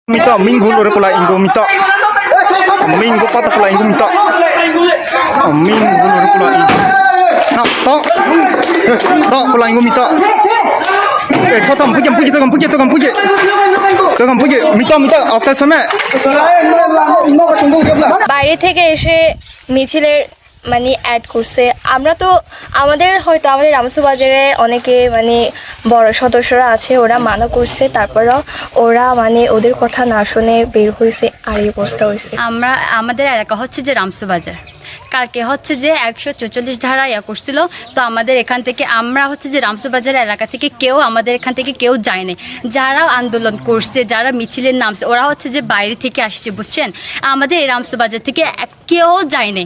Minta minggu lu pula inggo minta. Minggu patah pula inggo minta. Minggu lu pula inggo. Nak tok. Tok pula inggo minta. Totam pergi pergi. Minta atas sama. বাইরে থেকে এসে মিছিলের মানে add করছে। আমরা তো আমাদের রামসু বাজারে অনেকে মানে বড় সদস্যরা আছে, ওরা মানা করছে, তারপরও ওরা মানে ওদের কথা না শুনে বের হয়েছে আর এই অবস্থা হয়েছে। আমাদের এলাকা হচ্ছে যে রামসু বাজার, কালকে হচ্ছে যে 144 ধারা করছিল। তো আমাদের এখান থেকে আমরা হচ্ছে যে রামসু বাজার এলাকা থেকে আমাদের এখান থেকে কেউ যায়নি। যারা আন্দোলন করছে, যারা মিছিলের নামছে, ওরা হচ্ছে যে বাইরে থেকে আসছে, বুঝছেন। আমাদের এই রামসু বাজার থেকে কেউ যায়নি।